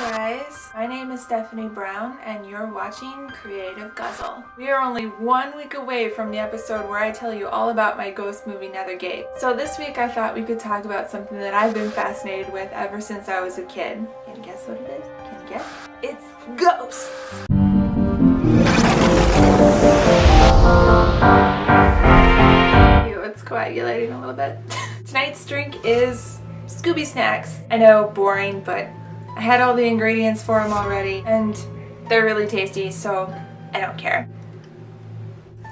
guys, my name is Stephanie Brown and you're watching Creative Guzzle. We are only 1 week away from the episode where I tell you all about my ghost movie Nethergate. So this week I thought we could talk about something that I've been fascinated with ever since I was a kid. Can you guess what it is? Can you guess? It's ghosts! Ew, it's coagulating a little bit. Tonight's drink is Scooby Snacks. I know, boring, but I had all the ingredients for them already, and they're really tasty, so I don't care.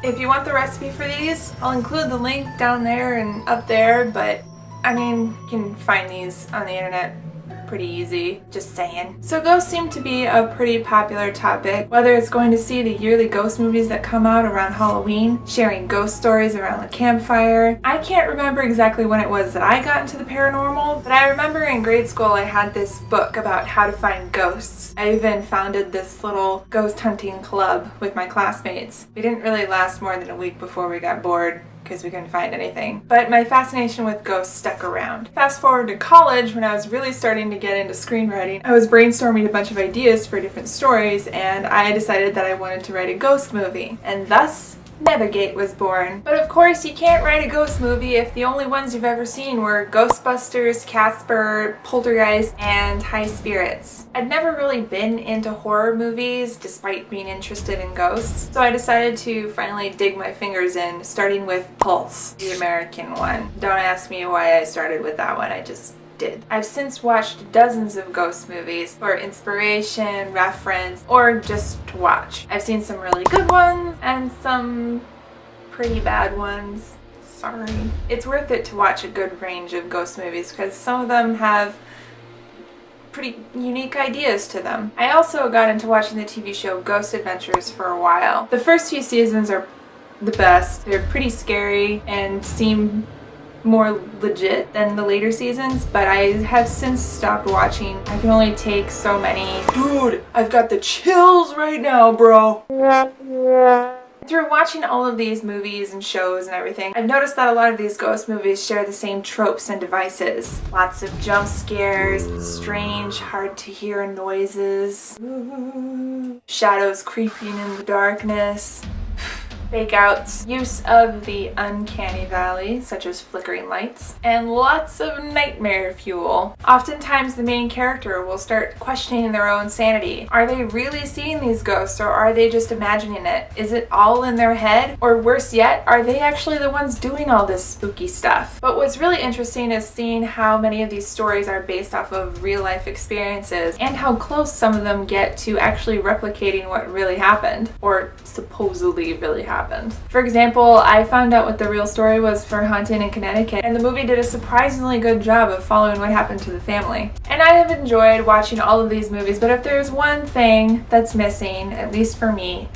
If you want the recipe for these, I'll include the link down there and up there, but I mean, you can find these on the internet pretty easy, just saying. So ghosts seem to be a pretty popular topic, whether it's going to see the yearly ghost movies that come out around Halloween, sharing ghost stories around the campfire. I can't remember exactly when it was that I got into the paranormal, but I remember in grade school I had this book about how to find ghosts. I even founded this little ghost hunting club with my classmates. We didn't really last more than a week before we got bored, because we couldn't find anything. But my fascination with ghosts stuck around. Fast forward to college, when I was really starting to get into screenwriting, I was brainstorming a bunch of ideas for different stories, and I decided that I wanted to write a ghost movie. And thus, Nethergate was born. But of course, you can't write a ghost movie if the only ones you've ever seen were Ghostbusters, Casper, Poltergeist, and High Spirits. I'd never really been into horror movies despite being interested in ghosts, so I decided to finally dig my fingers in, starting with Pulse, the American one. Don't ask me why I started with that one, I just did. I've since watched dozens of ghost movies for inspiration, reference, or just to watch. I've seen some really good ones and some pretty bad ones. Sorry. It's worth it to watch a good range of ghost movies because some of them have pretty unique ideas to them. I also got into watching the TV show Ghost Adventures for a while. The first few seasons are the best. They're pretty scary and seem more legit than the later seasons, but I have since stopped watching. I can only take so many. Dude, I've got the chills right now, bro. Through watching all of these movies and shows and everything, I've noticed that a lot of these ghost movies share the same tropes and devices. Lots of jump scares, strange, hard to hear noises, shadows creeping in the darkness, fake outs, use of the uncanny valley, such as flickering lights, and lots of nightmare fuel. Oftentimes the main character will start questioning their own sanity. Are they really seeing these ghosts, or are they just imagining it? Is it all in their head? Or worse yet, are they actually the ones doing all this spooky stuff? But what's really interesting is seeing how many of these stories are based off of real life experiences, and how close some of them get to actually replicating what really happened, or supposedly really happened. For example, I found out what the real story was for Haunted in Connecticut, and the movie did a surprisingly good job of following what happened to the family. And I have enjoyed watching all of these movies, but if there's one thing that's missing, at least for me,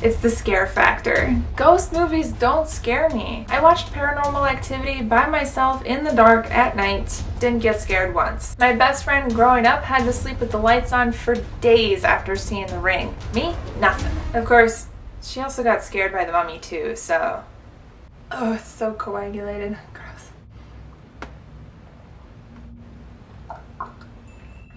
it's the scare factor. Ghost movies don't scare me. I watched Paranormal Activity by myself in the dark at night. Didn't get scared once. My best friend growing up had to sleep with the lights on for days after seeing The Ring. Me? Nothing. Of course, she also got scared by The Mummy too, so... Oh, it's so coagulated. Gross.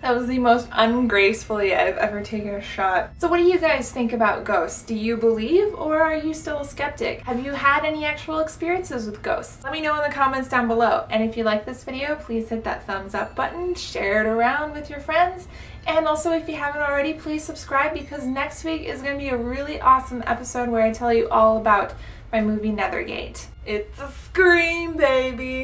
That was the most ungracefully I've ever taken a shot. So what do you guys think about ghosts? Do you believe, or are you still a skeptic? Have you had any actual experiences with ghosts? Let me know in the comments down below. And if you like this video, please hit that thumbs up button, share it around with your friends, and also if you haven't already, please subscribe, because next week is going to be a really awesome episode where I tell you all about my movie Nethergate. It's a scream, baby!